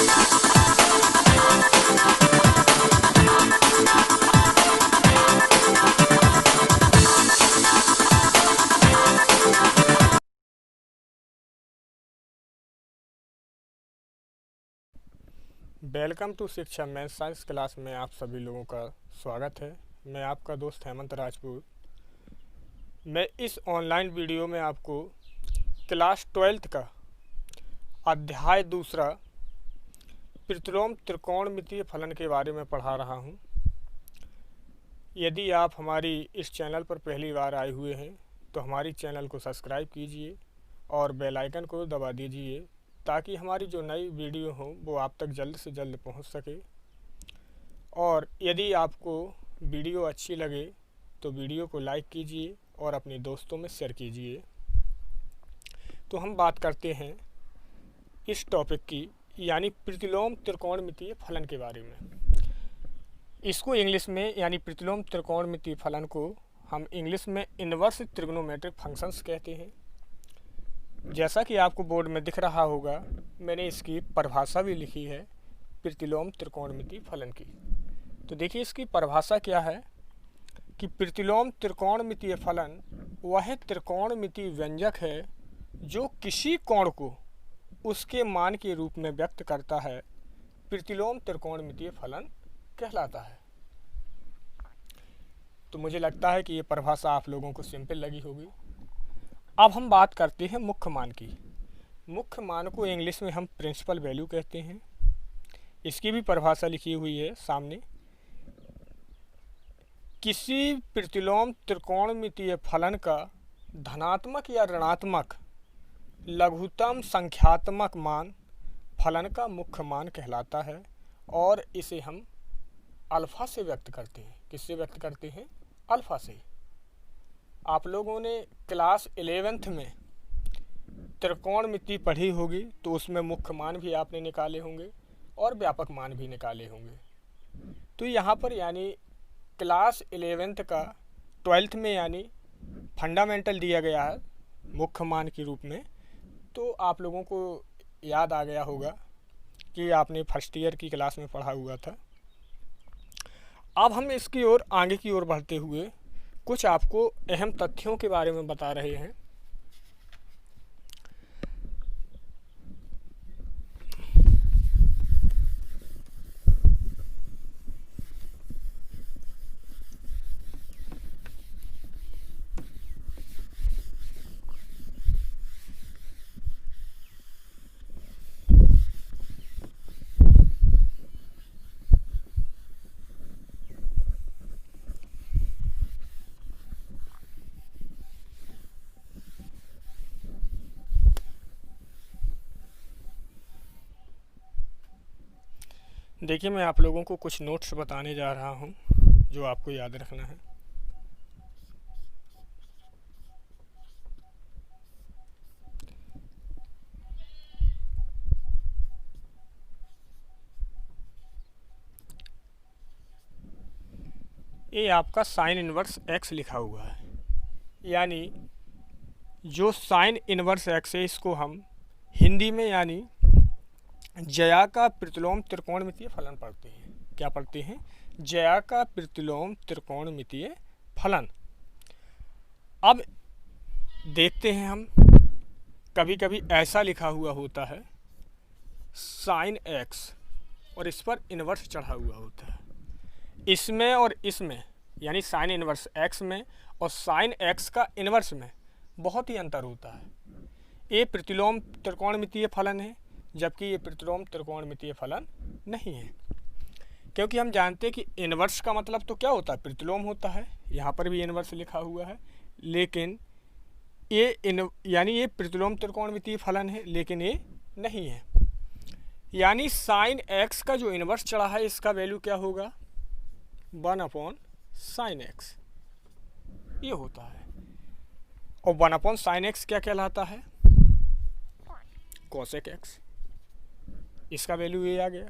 Welcome to शिक्षा math science class में आप सभी लोगों का स्वागत है। मैं आपका दोस्त हेमंत राजपूत। मैं इस ऑनलाइन वीडियो में आपको क्लास 12th का अध्याय दूसरा प्रतिलोम त्रिकोणमितीय फलन के बारे में पढ़ा रहा हूं। यदि आप हमारी इस चैनल पर पहली बार आए हुए हैं तो हमारी चैनल को सब्सक्राइब कीजिए और बेल आइकन को दबा दीजिए ताकि हमारी जो नई वीडियो हो वो आप तक जल्द से जल्द पहुंच सके। और यदि आपको वीडियो अच्छी लगे तो वीडियो को लाइक कीजिए और अपने दोस्तों में शेयर कीजिए। तो हम बात करते हैं इस टॉपिक की, यानी प्रतिलोम त्रिकोणमितीय फलन के बारे में। इसको इंग्लिश में यानी प्रतिलोम त्रिकोणमितीय फलन को हम इंग्लिश में इनवर्स ट्रिग्नोमेट्रिक फंक्शंस कहते हैं। जैसा कि आपको बोर्ड में दिख रहा होगा, मैंने इसकी परिभाषा भी लिखी है प्रतिलोम त्रिकोणमितीय फलन की। तो देखिए इसकी परिभाषा क्या है कि प्रतिलोम त्रिकोणमितीय फलन वह त्रिकोणमितीय व्यंजक है जो किसी कोण को उसके मान के रूप में व्यक्त करता है, प्रतिलोम त्रिकोणमितीय फलन कहलाता है। तो मुझे लगता है कि ये परिभाषा आप लोगों को सिंपल लगी होगी। अब हम बात करते हैं मुख्य मान की। मुख्य मान को इंग्लिश में हम प्रिंसिपल वैल्यू कहते हैं। इसकी भी परिभाषा लिखी हुई है सामने। किसी प्रतिलोम त्रिकोणमितीय फलन का धनात्मक या ऋणात्मक लघुत्तम संख्यात्मक मान फलन का मुख्य मान कहलाता है और इसे हम अल्फा से व्यक्त करते हैं। किससे व्यक्त करते हैं? अल्फा से। आप लोगों ने क्लास 11th में त्रिकोणमिति पढ़ी होगी तो उसमें मुख्य मान भी आपने निकाले होंगे और व्यापक मान भी निकाले होंगे। तो यहाँ पर यानी क्लास 11th का 12th में यानी फंडामेंटल दिया गया है मुख्य मान के रूप में। तो आप लोगों को याद आ गया होगा कि आपने फर्स्ट ईयर की क्लास में पढ़ा हुआ था। अब हम इसकी ओर आगे की ओर बढ़ते हुए कुछ आपको अहम तथ्यों के बारे में बता रहे हैं। देखिए मैं आप लोगों को कुछ नोट्स बताने जा रहा हूं जो आपको याद रखना है। ये आपका साइन इनवर्स एक्स लिखा हुआ है, यानी जो साइन इनवर्स एक्स है इसको हम हिंदी में यानी ज्या का प्रतिलोम त्रिकोणमितीय फलन पढ़ते हैं। क्या पढ़ते हैं? ज्या का प्रतिलोम त्रिकोणमितीय फलन। अब देखते हैं हम, कभी कभी ऐसा लिखा हुआ होता है साइन एक्स और इस पर इनवर्स चढ़ा हुआ होता है। इसमें और इसमें यानी साइन इनवर्स एक्स में और साइन एक्स का इनवर्स में बहुत ही अंतर होता है। ये प्रतिलोम त्रिकोणमितीय फलन है जबकि ये प्रतिलोम त्रिकोणमितीय फलन नहीं है, क्योंकि हम जानते हैं कि इनवर्स का मतलब तो क्या होता है? प्रतिलोम होता है। यहाँ पर भी इनवर्स लिखा हुआ है, लेकिन ये यानी ये प्रतिलोम त्रिकोणमितीय फलन है लेकिन ये नहीं है। यानी साइन एक्स का जो इनवर्स चढ़ा है इसका वैल्यू क्या होगा? 1/sin x ये होता है। और 1/sin x क्या कहलाता है? cosec x। इसका वैल्यू ये आ गया,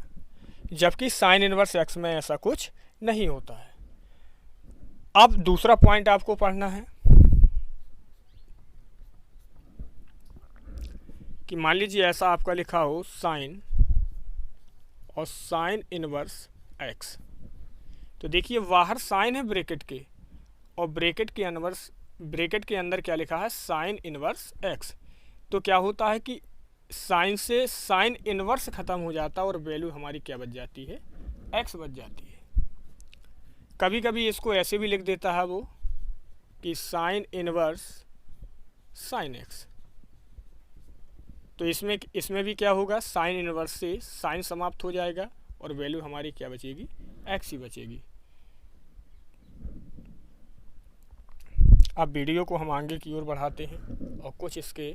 जबकि साइन इनवर्स एक्स में ऐसा कुछ नहीं होता है। अब दूसरा पॉइंट आपको पढ़ना है कि मान लीजिए ऐसा आपका लिखा हो साइन और साइन इनवर्स एक्स। तो देखिए बाहर साइन है ब्रैकेट के, और ब्रैकेट के अंदर क्या लिखा है, साइन इनवर्स एक्स। तो क्या होता है कि साइन से साइन इनवर्स ख़त्म हो जाता है और वैल्यू हमारी क्या बच जाती है, एक्स बच जाती है। कभी कभी इसको ऐसे भी लिख देता है वो कि साइन इनवर्स साइन एक्स। तो इसमें भी क्या होगा, साइन इनवर्स से साइन समाप्त हो जाएगा और वैल्यू हमारी क्या बचेगी, एक्स ही बचेगी। अब वीडियो को हम आगे की ओर बढ़ाते हैं और कुछ इसके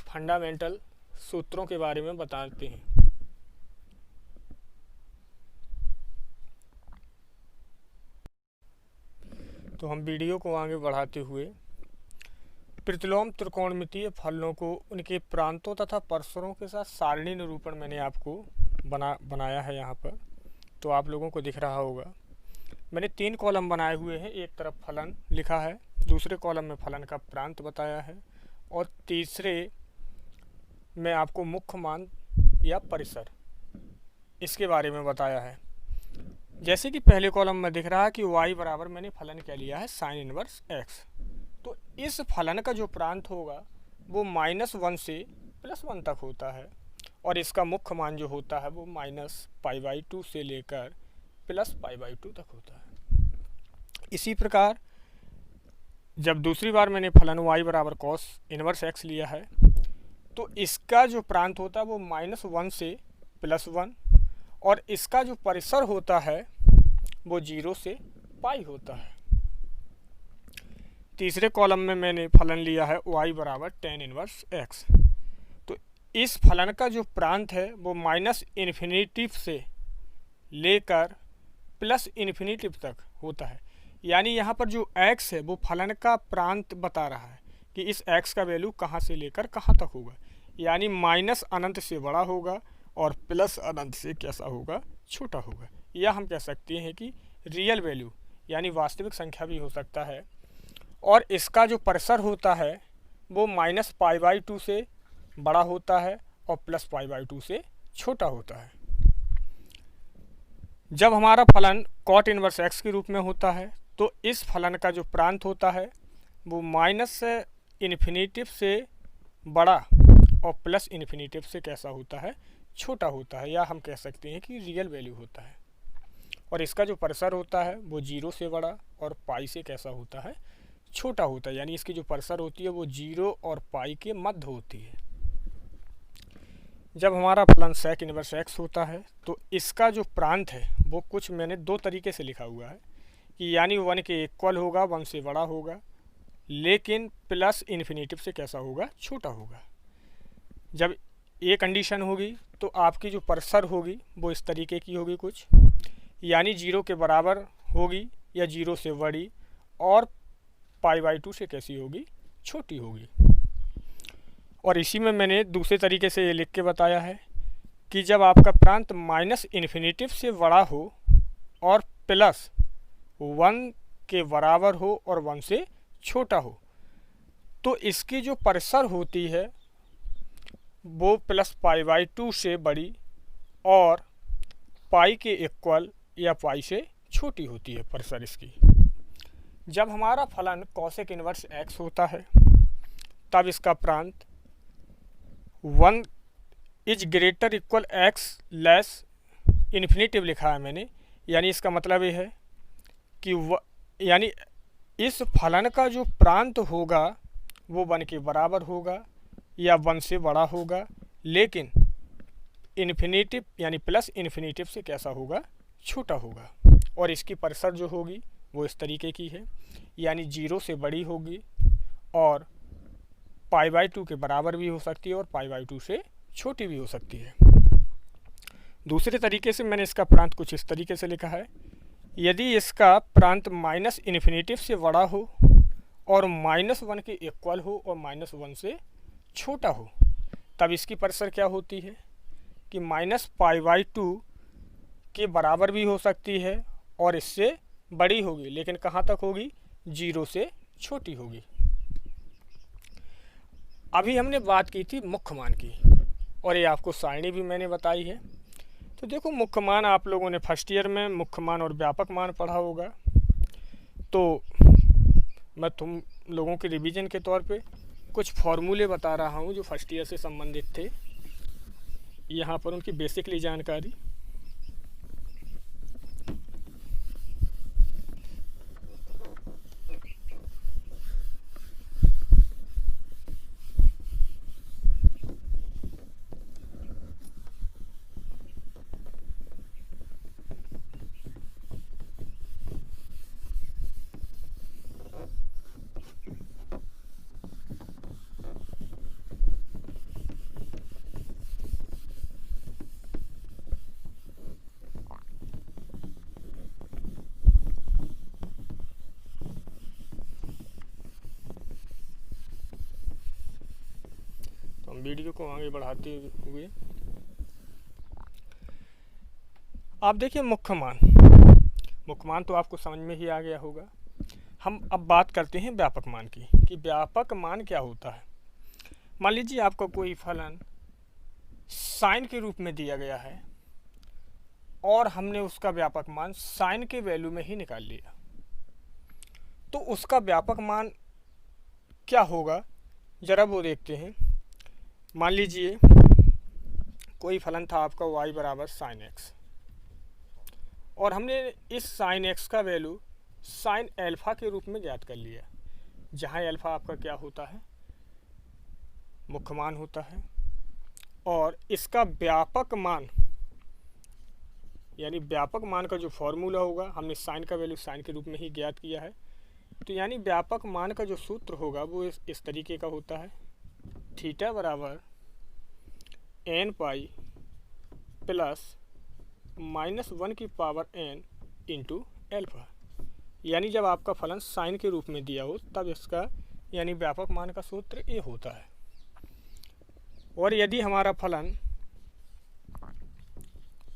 फंडामेंटल सूत्रों के बारे में बताते हैं। तो हम वीडियो को आगे बढ़ाते हुए प्रतिलोम त्रिकोणमितीय फलनों को उनके प्रांतों तथा परस्परों के साथ सारणी निरूपण मैंने आपको बनाया है यहाँ पर। तो आप लोगों को दिख रहा होगा मैंने 3 कॉलम बनाए हुए हैं। एक तरफ फलन लिखा है, दूसरे कॉलम में फलन का प्रांत बताया है, और तीसरे में आपको मुख्य मान या परिसर इसके बारे में बताया है। जैसे कि पहले कॉलम में दिख रहा है कि y बराबर मैंने फलन क्या लिया है, साइन इनवर्स x। तो इस फलन का जो प्रांत होगा वो -1 से +1 तक होता है, और इसका मुख्य मान जो होता है वो -π/2 से लेकर +π/2 तक होता है। इसी प्रकार जब दूसरी बार मैंने फलन y बराबर cos इनवर्स x लिया है, तो इसका जो प्रांत होता है वो -1 से +1, और इसका जो परिसर होता है वो 0 से पाई होता है। तीसरे कॉलम में मैंने फलन लिया है y बराबर tan इनवर्स x। तो इस फलन का जो प्रांत है वो -∞ से लेकर +∞ तक होता है। यानी यहाँ पर जो x है वो फलन का प्रांत बता रहा है कि इस x का वैल्यू कहाँ से लेकर कहाँ तक होगा। यानी -∞ से बड़ा होगा और +∞ से कैसा होगा, छोटा होगा। या हम कह सकते हैं कि रियल वैल्यू यानी वास्तविक संख्या भी हो सकता है। और इसका जो परिसर होता है वो -π/2 से बड़ा होता है और +π/2 से छोटा होता है। जब हमारा फलन cot इनवर्स x के रूप में होता है तो इस फलन का जो प्रांत होता है वो -∞ से बड़ा और +∞ से कैसा होता है, छोटा होता है। या हम कह सकते हैं कि रियल वैल्यू होता है। और इसका जो परिसर होता है वो 0 से बड़ा और पाई से कैसा होता है, छोटा होता है। यानी इसकी जो परिसर होती है वो 0 और पाई के मध्य होती है। जब हमारा फलन sec इनवर्स x होता है तो इसका जो प्रांत है वो कुछ मैंने 2 तरीके से लिखा हुआ है कि यानी 1 के इक्वल होगा, 1 से बड़ा होगा, लेकिन +∞ से कैसा होगा, छोटा होगा। जब ये कंडीशन होगी तो आपकी जो परिसर होगी वो इस तरीके की होगी कुछ, यानी 0 के बराबर होगी या 0 से बड़ी, और π/2 से कैसी होगी, छोटी होगी। और इसी में मैंने दूसरे तरीके से ये लिख के बताया है कि जब आपका प्रांत -∞ से बड़ा हो और +1 के बराबर हो और 1 से छोटा हो, तो इसकी जो परिसर होती है वो +π/2 से बड़ी और पाई के इक्वल या पाई से छोटी होती है परिसर इसकी। जब हमारा फलन cosec इनवर्स x होता है तब इसका प्रांत 1 is greater equal x less infinitive लिखा है मैंने। यानी इसका मतलब ये है कि यानी इस फलन का जो प्रांत होगा वो 1 के बराबर होगा या 1 से बड़ा होगा, लेकिन इन्फिनेटिव यानी +∞ से कैसा होगा, छोटा होगा। और इसकी परिसर जो होगी वो इस तरीके की है, यानी 0 से बड़ी होगी और π/2 के बराबर भी हो सकती है और π/2 से छोटी भी हो सकती है। दूसरे तरीके से मैंने इसका प्रांत कुछ इस तरीके से लिखा है, यदि इसका प्रांत -∞ से बड़ा हो और -1 के इक्वल हो और -1 से छोटा हो, तब इसकी परिसर क्या होती है कि -π/2 के बराबर भी हो सकती है और इससे बड़ी होगी, लेकिन कहाँ तक होगी, 0 से छोटी होगी। अभी हमने बात की थी मुख्य मान की, और ये आपको सारणी भी मैंने बताई है। तो देखो, मुख्य मान आप लोगों ने फर्स्ट ईयर में मुख्य मान और व्यापक मान पढ़ा होगा। तो मैं तुम लोगों के रिवीजन के तौर पे कुछ फॉर्मूले बता रहा हूँ जो फर्स्ट ईयर से संबंधित थे, यहाँ पर उनकी बेसिकली जानकारी। तो हम वीडियो को आगे बढ़ाते हुए आप देखिए, मुख्य मान तो आपको समझ में ही आ गया होगा। हम अब बात करते हैं व्यापक मान की, कि व्यापक मान क्या होता है। मान लीजिए आपको कोई फलन साइन के रूप में दिया गया है और हमने उसका व्यापक मान साइन के वैल्यू में ही निकाल लिया, तो उसका व्यापक मान क्या होगा जरा वो देखते हैं। मान लीजिए कोई फलन था आपका y बराबर साइन एक्स, और हमने इस साइन एक्स का वैल्यू साइन एल्फा के रूप में ज्ञात कर लिया, जहाँ एल्फा आपका क्या होता है, मुख्य मान होता है। और इसका व्यापक मान, यानी व्यापक मान का जो फॉर्मूला होगा, हमने साइन का वैल्यू साइन के रूप में ही ज्ञात किया है, तो यानी व्यापक मान का जो सूत्र होगा वो इस तरीके का होता है, थीटा बराबर n पाई प्लस -1 की पावर n इंटू एल्फा। यानी जब आपका फलन साइन के रूप में दिया हो तब इसका यानी व्यापक मान का सूत्र ये होता है। और यदि हमारा फलन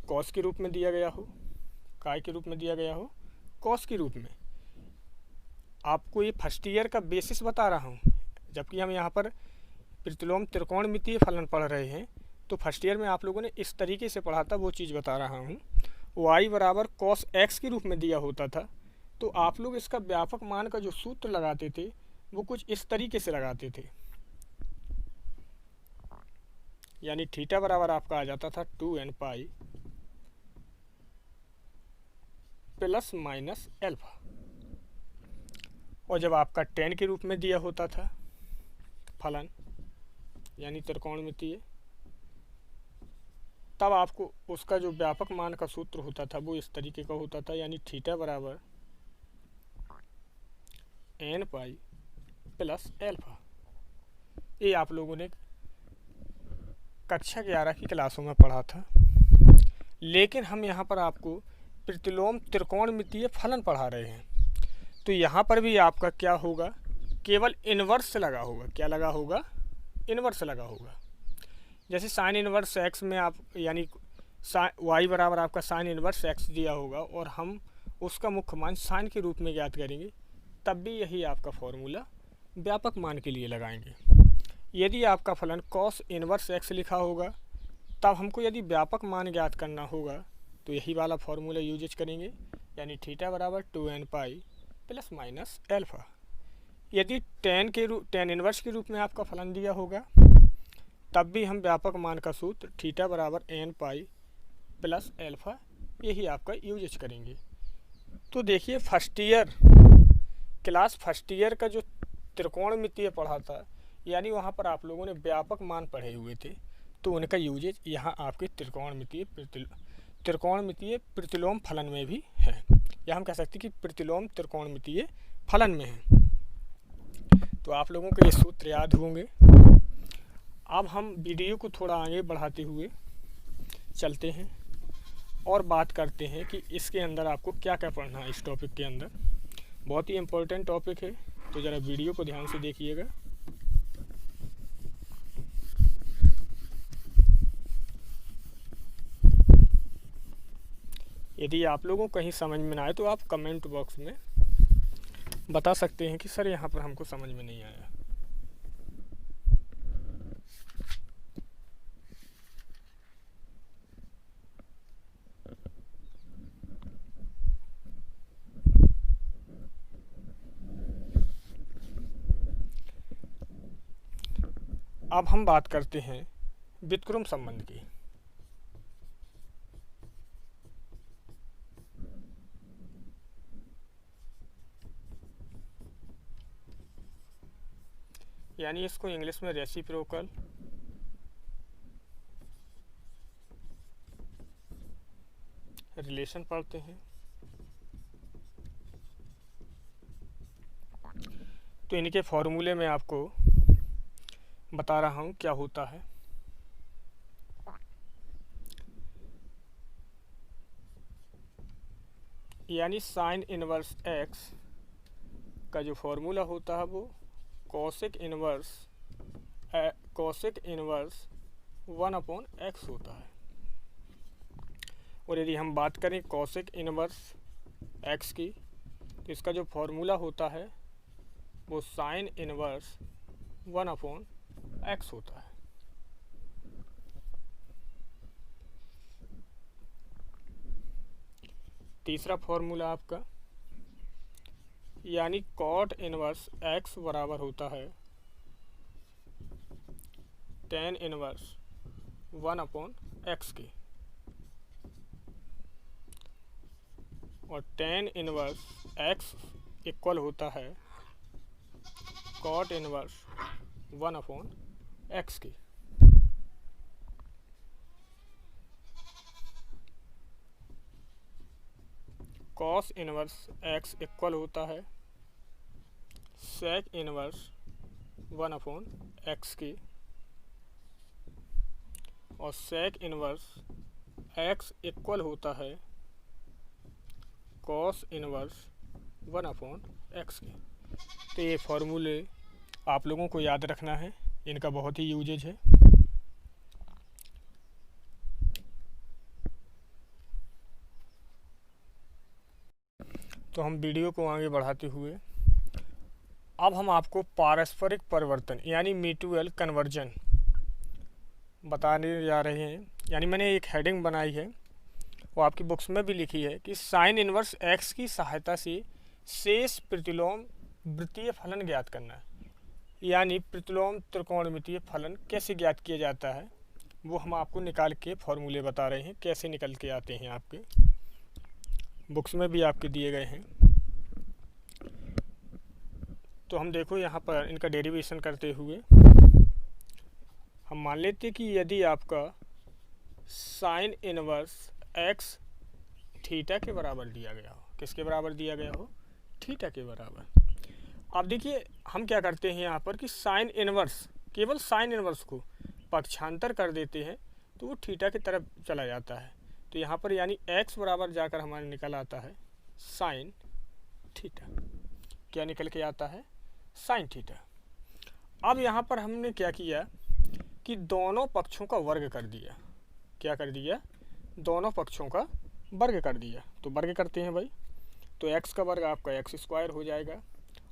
कॉस के रूप में दिया गया हो, काय के रूप में दिया गया हो, कॉस के रूप में, आपको ये फर्स्ट ईयर का बेसिस बता रहा हूँ, जबकि हम यहाँ पर प्रतिलोम त्रिकोणमितीय फलन पढ़ रहे हैं। तो फर्स्ट ईयर में आप लोगों ने इस तरीके से पढ़ा था, वो चीज़ बता रहा हूँ। y बराबर कॉस एक्स के रूप में दिया होता था, तो आप लोग इसका व्यापक मान का जो सूत्र लगाते थे वो कुछ इस तरीके से लगाते थे, यानी थीटा बराबर आपका आ जाता था 2n pi plus minus alpha. और जब आपका tan के रूप में दिया होता था फलन, यानी त्रिकोणमितीय, तब आपको उसका जो व्यापक मान का सूत्र होता था वो इस तरीके का होता था, यानी थीटा बराबर n पाई प्लस एल्फा। ये आप लोगों ने कक्षा 11 की क्लासों में पढ़ा था, लेकिन हम यहाँ पर आपको प्रतिलोम त्रिकोणमितीय फलन पढ़ा रहे हैं। तो यहाँ पर भी आपका क्या होगा, केवल इन्वर्स लगा होगा। क्या लगा होगा? इन्वर्स लगा होगा। जैसे साइन इन्वर्स एक्स में आप, यानी y बराबर आपका साइन इन्वर्स एक्स दिया होगा और हम उसका मुख्य मान साइन के रूप में ज्ञात करेंगे, तब भी यही आपका फॉर्मूला व्यापक मान के लिए लगाएंगे। यदि आपका फलन कॉस इन्वर्स एक्स लिखा होगा, तब हमको यदि व्यापक मान ज्ञात करना होगा तो यही वाला फॉर्मूला यूज करेंगे, यानी थीटा बराबर 2n pi plus minus alpha. यदि tan इन्वर्स के रूप में आपका फलन दिया होगा, तब भी हम व्यापक मान का सूत्र थीटा बराबर n पाई प्लस एल्फा यही आपका यूज करेंगे। तो देखिए, क्लास फर्स्ट ईयर का जो त्रिकोणमितीय पढ़ा था, यानी वहाँ पर आप लोगों ने व्यापक मान पढ़े हुए थे, तो उनका यूजेज यहाँ आपके त्रिकोणमितीय प्रतिलोम फलन में भी है, या हम कह सकते हैं कि प्रतिलोम त्रिकोणमितीय फलन में है। तो आप लोगों को ये सूत्र याद होंगे। अब हम वीडियो को थोड़ा आगे बढ़ाते हुए चलते हैं और बात करते हैं कि इसके अंदर आपको क्या क्या पढ़ना है। इस टॉपिक के अंदर बहुत ही इम्पोर्टेंट टॉपिक है, तो ज़रा वीडियो को ध्यान से देखिएगा। यदि आप लोगों को कहीं समझ में ना आए तो आप कमेंट बॉक्स में बता सकते हैं कि सर यहाँ पर हमको समझ में नहीं आया। अब हम बात करते हैं व्युत्क्रम संबंध की। यानी इसको इंग्लिश में रेसिप्रोकल रिलेशन पढ़ते हैं। तो इनके फॉर्मूले में आपको बता रहा हूँ क्या होता है। यानी साइन इनवर्स एक्स का जो फॉर्मूला होता है वो कोसेक इनवर्स 1/x होता है। और यदि हम बात करें कोसेक इनवर्स x की, तो इसका जो फॉर्मूला होता है वो साइन इनवर्स 1/x होता है। तीसरा फॉर्मूला आपका यानी कॉट इनवर्स x बराबर होता है टेन इनवर्स 1/x के, और टेन इनवर्स x इक्वल होता है कॉट इनवर्स 1/x के। कॉस इनवर्स x इक्वल होता है सेक इनवर्स 1/x के, और सेक इनवर्स x इक्वल होता है कॉस इनवर्स 1/x के। तो ये फॉर्मूले आप लोगों को याद रखना है, इनका बहुत ही यूजेज है। तो हम वीडियो को आगे बढ़ाते हुए अब हम आपको पारस्परिक परिवर्तन यानी म्यूचुअल कन्वर्जन बताने जा रहे हैं। यानी मैंने एक हेडिंग बनाई है, वो आपकी बुक्स में भी लिखी है कि साइन इनवर्स एक्स की सहायता से शेष प्रतिलोम वृत्तीय फलन ज्ञात करना है। यानी प्रतिलोम त्रिकोणमितीय फलन कैसे ज्ञात किया जाता है वो हम आपको निकाल के फॉर्मूले बता रहे हैं, कैसे निकल के आते हैं। आपके बुक्स में भी आपके दिए गए हैं। तो हम देखो यहाँ पर इनका डेरिवेशन करते हुए हम मान लेते कि यदि आपका साइन इनवर्स एक्स थीटा के बराबर दिया गया हो, किसके बराबर दिया गया हो, थीटा के बराबर। अब देखिए हम क्या करते हैं यहाँ पर कि साइन इनवर्स, केवल साइन इनवर्स को पक्षांतर कर देते हैं तो वो थीटा की तरफ चला जाता है। तो यहाँ पर यानी x बराबर जाकर हमारे निकल आता है साइन थीटा। क्या निकल के आता है, साइन थीटा। अब यहाँ पर हमने क्या किया कि दोनों पक्षों का वर्ग कर दिया। क्या कर दिया, दोनों पक्षों का वर्ग कर दिया। तो वर्ग करते हैं भाई, तो x का वर्ग आपका x स्क्वायर हो जाएगा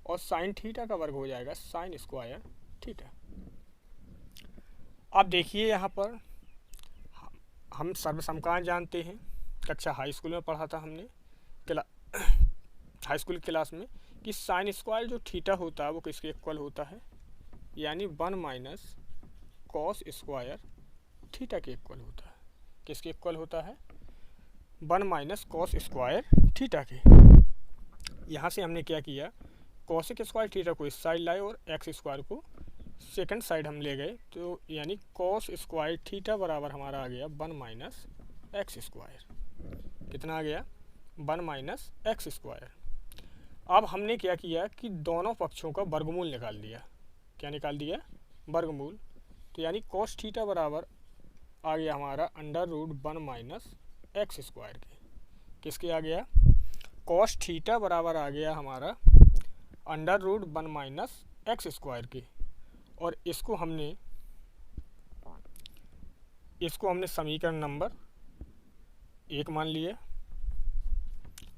और साइन थीटा का वर्ग हो जाएगा साइन स्क्वायर थीटा। अब देखिए यहाँ पर हम सर्वसमकान जानते हैं, कक्षा हाई स्कूल में पढ़ा था हमने हाई स्कूल क्लास में, कि साइन स्क्वायर जो थीटा होता है वो किसके इक्वल होता है, यानी 1 माइनस कॉस स्क्वायर थीटा के इक्वल होता है। किसके इक्वल होता है, 1 माइनस कॉस स्क्वायर थीटा के। यहाँ से हमने क्या किया, कॉसिक स्क्वायर थीटा को इस साइड लाए और एक्स स्क्वायर को सेकंड साइड हम ले गए। तो यानी कॉस स्क्वायर थीटा बराबर हमारा आ गया 1 माइनस एक्स स्क्वायर। कितना आ गया, 1 माइनस एक्स स्क्वायर। अब हमने क्या किया कि दोनों पक्षों का वर्गमूल निकाल दिया। क्या निकाल दिया, वर्गमूल। तो यानी कॉस थीटा बराबर आ गया हमारा √1 माइनस एक्स स्क्वायर के। किसके आ गया, कॉस थीटा बराबर आ गया हमारा √1 माइनस एक्स स्क्वायर के। और इसको हमने समीकरण नंबर 1 मान लिया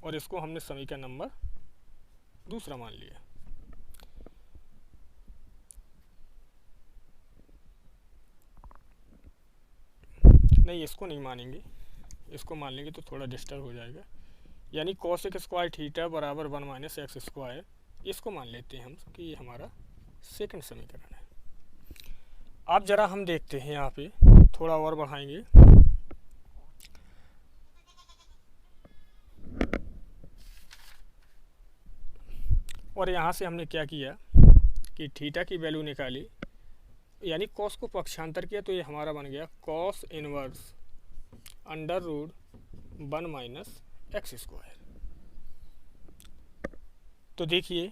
और इसको हमने समीकरण नंबर 2 मान लिया। नहीं, इसको नहीं मानेंगे, इसको मान लेंगे तो थोड़ा डिस्टर्ब हो जाएगा। यानी कॉसेक स्क्वायर थीटा बराबर 1 माइनस एक्स स्क्वायर, इसको मान लेते हैं हम कि ये हमारा सेकंड समीकरण है। अब ज़रा हम देखते हैं यहाँ पे, थोड़ा और बढ़ाएंगे। और यहाँ से हमने क्या किया कि थीटा की वैल्यू निकाली, यानी कॉस को पक्षांतर किया, तो ये हमारा बन गया cos inverse under root 1 minus x square. तो देखिए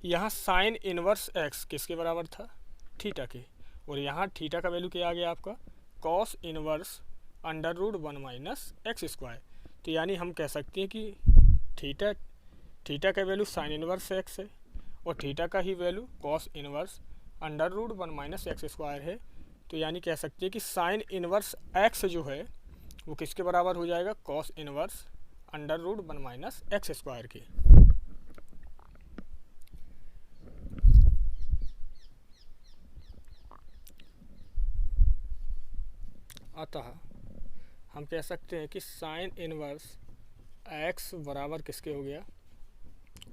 यहाँ साइन इनवर्स एक्स किसके बराबर था, थीटा के, और यहाँ थीटा का वैल्यू क्या आ गया आपका cos inverse under root 1 minus x square. तो यानी हम कह सकते हैं कि थीटा का वैल्यू साइन इनवर्स एक्स है और थीटा का ही value cos inverse under root 1 minus x square है। तो यानी कह सकते हैं कि साइन इनवर्स एक्स जो है वो किसके बराबर हो जाएगा, cos inverse under root 1 minus x square के। अतः हम कह सकते हैं कि साइन इनवर्स एक्स बराबर किसके हो गया,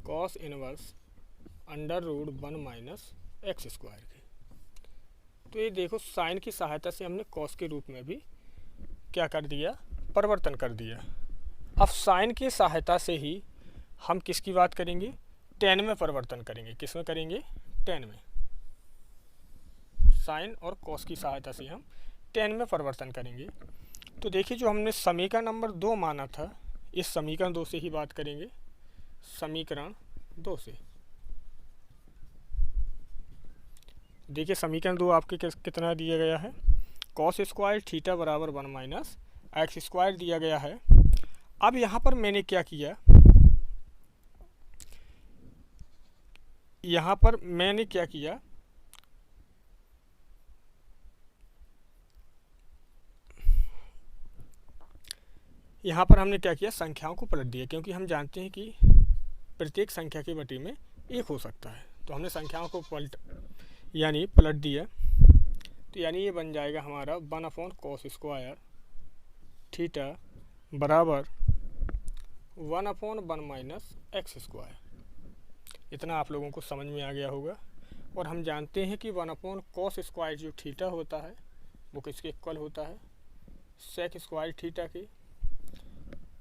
cos inverse under root 1 minus x square के। तो ये देखो साइन की सहायता से हमने कॉस के रूप में भी क्या कर दिया, परिवर्तन कर दिया। अब साइन की सहायता से ही हम किसकी बात करेंगे, टेन में परिवर्तन करेंगे। किस में करेंगे, टेन में। साइन और कॉस की सहायता से हम टेन में परिवर्तन करेंगे। तो देखिए जो हमने समीकरण नंबर 2 माना था, इस समीकरण 2 से ही बात करेंगे, समीकरण 2 से। देखिए समीकरण 2 आपके कितना दिया गया है, कॉस स्क्वायर थीटा बराबर 1 माइनस एक्स स्क्वायर दिया गया है। अब यहाँ पर मैंने क्या किया, यहाँ पर मैंने क्या किया, यहाँ पर हमने क्या किया, संख्याओं को पलट दिया, क्योंकि हम जानते हैं कि प्रत्येक संख्या की बटी में एक हो सकता है। तो हमने संख्याओं को पलट दिया। तो यानी ये बन जाएगा हमारा 1 अपॉन कॉस स्क्वायर थीटा बराबर 1 अपॉन 1 माइनस एक्स स्क्वायर। इतना आप लोगों को समझ में आ गया होगा। और हम जानते हैं कि 1 अपॉन कॉस स्क्वायर जो थीटा होता है वो किसके इक्वल होता है, सेक स्क्वायर थीटा की।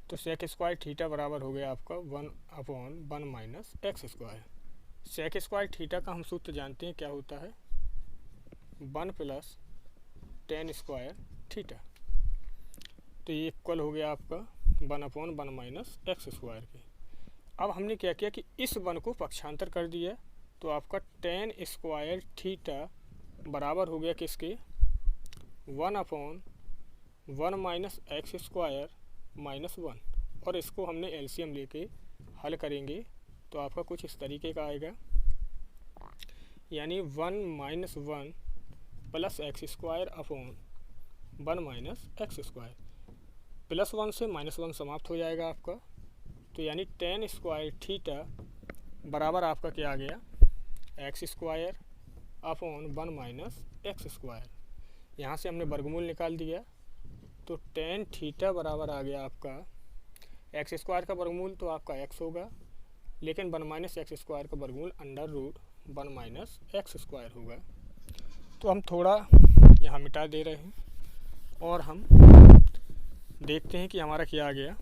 तो सेक स्क्वायर थीटा बराबर हो गया आपका 1 upon 1 minus x square. Sec square theta का हम सूत्र जानते हैं क्या होता है, 1 प्लस टेन स्क्वायर थीटा। तो ये इक्वल हो गया आपका 1 अपॉन 1 माइनस एक्स स्क्वायर के। अब हमने क्या किया कि इस 1 को पक्षांतर कर दिया, तो आपका टेन स्क्वायर थीटा बराबर हो गया किसके, 1 upon 1 minus x square minus 1। और इसको हमने एलसीएम लेके हल करेंगे तो आपका कुछ इस तरीके का आएगा, यानी 1 minus 1 plus x square upon 1 minus x square. Plus 1 से माइनस 1 समाप्त हो जाएगा आपका। तो यानी टेन स्क्वायर थीटा बराबर आपका क्या आ गया, x square upon 1 minus x square. यहाँ से हमने वर्गमूल निकाल दिया, तो टेन थीटा बराबर आ गया आपका एक्स स्क्वायर का वर्गमूल तो आपका एक्स होगा, लेकिन 1 माइनस एक्स स्क्वायर का वर्गमूल under root 1 minus x square होगा। तो हम थोड़ा यहाँ मिटा दे रहे हैं और हम देखते हैं कि हमारा क्या आ गया।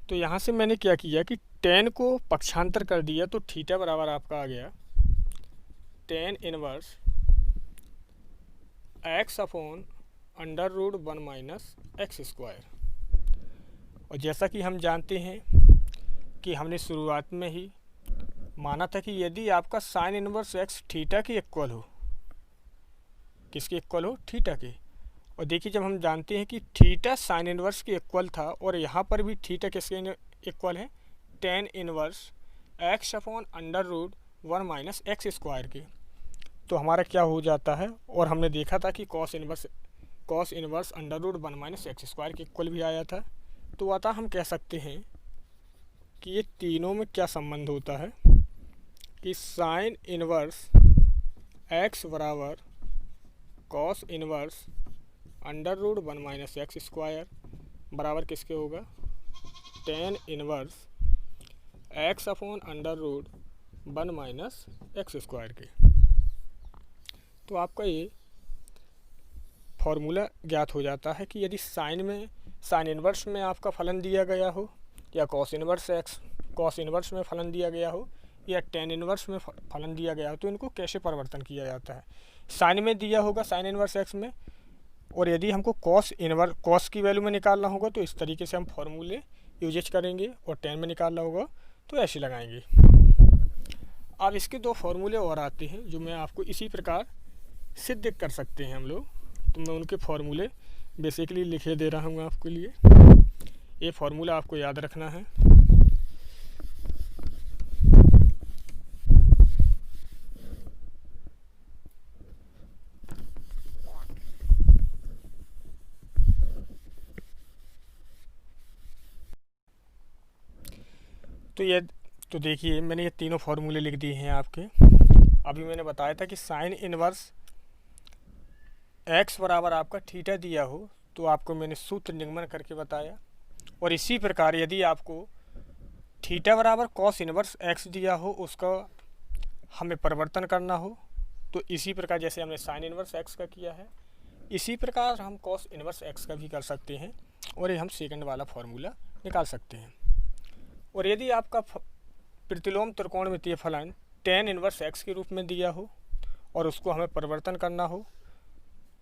तो यहाँ से मैंने क्या किया कि टेन को पक्षांतर कर दिया, तो थीटा बराबर आपका आ गया tan inverse x upon under root 1 minus x square. और जैसा कि हम जानते हैं कि हमने शुरुआत में ही माना था कि यदि आपका साइन इनवर्स एक्स थीटा के इक्वल हो, किसके इक्वल हो, थीटा के। और देखिए जब हम जानते हैं कि थीटा साइन इनवर्स के इक्वल था, और यहाँ पर भी थीटा किसके इक्वल है, tan inverse x upon under root 1 minus x square के। तो हमारा क्या हो जाता है, और हमने देखा था कि cos inverse under root 1 minus x square के इक्वल भी आया था। तो अतः हम कह सकते हैं कि ये तीनों में क्या संबंध होता है कि साइन इनवर्स एक्स बराबर cos inverse under root 1 minus x square बराबर किसके होगा, tan inverse x upon under root 1 minus x square के। तो आपका ये फॉर्मूला ज्ञात हो जाता है कि यदि साइन इन्वर्स में आपका फलन दिया गया हो, या कॉस इन्वर्स में फलन दिया गया हो, या टेन इन्वर्स में फलन दिया गया हो, तो इनको कैसे परिवर्तन किया जाता है। साइन में दिया होगा साइन इन्वर्स एक्स में, और यदि हमको कॉस की वैल्यू में निकालना होगा तो इस तरीके से हम फॉर्मूले यूजेज करेंगे, और टेन में निकालना होगा तो ऐसे लगाएंगे। अब इसके दो फॉर्मूले और आते हैं जो मैं आपको इसी प्रकार सिद्ध कर सकते हैं हम लोग। तो मैं उनके फॉर्मूले बेसिकली लिखे दे रहा हूँ आपके लिए। ये फॉर्मूला आपको याद रखना है। तो देखिए मैंने ये तीनों फार्मूले लिख दिए हैं आपके। अभी मैंने बताया था कि साइन इन्वर्स एक्स बराबर आपका थीटा दिया हो तो आपको मैंने सूत्र निगमन करके बताया, और इसी प्रकार यदि आपको थीटा बराबर कॉस इन्वर्स एक्स दिया हो उसका हमें परिवर्तन करना हो तो इसी प्रकार जैसे हमने साइन इन्वर्स एक्स का किया है इसी प्रकार हम कॉस इन्वर्स एक्स का भी कर सकते हैं, और ये हम सेकंड वाला फार्मूला निकाल सकते हैं। और यदि आपका प्रतिलोम त्रिकोणमितीय फलन टेन इन्वर्स एक्स के रूप में दिया हो और उसको हमें परिवर्तन करना हो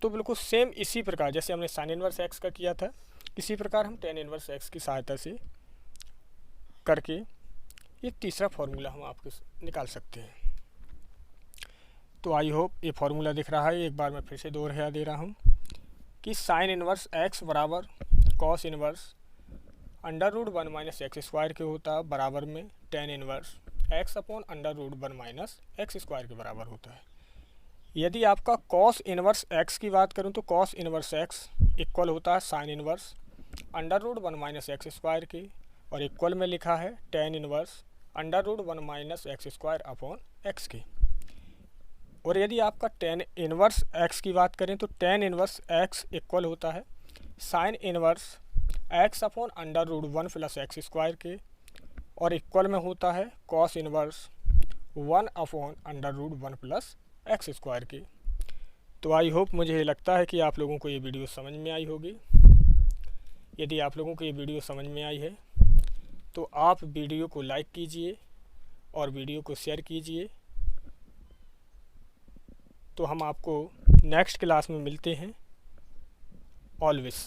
तो बिल्कुल सेम इसी प्रकार जैसे हमने साइन इन्वर्स एक्स का किया था इसी प्रकार हम टेन इन्वर्स एक्स की सहायता से करके ये तीसरा फार्मूला हम आपके निकाल सकते हैं। तो आई होप ये फार्मूला दिख रहा है। एक बार मैं फिर से दोहरा दे रहा हूँ कि साइन इन्वर्स एक्स बराबर cos inverse under root 1 minus x square के होता है बराबर में tan inverse x upon under root 1 minus x square के बराबर होता है। यदि आपका कॉस इन्वर्स एक्स की बात करूं तो कॉस इन्वर्स एक्स इक्वल होता है sine inverse under root 1 minus x square के, और इक्वल में लिखा है tan inverse under root 1 minus x square upon x के। और यदि आपका टेन इन्वर्स एक्स की बात करें तो टेन इन्वर्स एक्स इक्वल होता है sine inverse x upon under root 1 plus x square के, और इक्वल में होता है cos inverse 1 upon under root 1 plus x square के। तो आई होप मुझे लगता है कि आप लोगों को ये वीडियो समझ में आई होगी। यदि आप लोगों को ये वीडियो समझ में आई है तो आप वीडियो को लाइक कीजिए और वीडियो को शेयर कीजिए। तो हम आपको नेक्स्ट क्लास में मिलते हैं। ऑलवेज।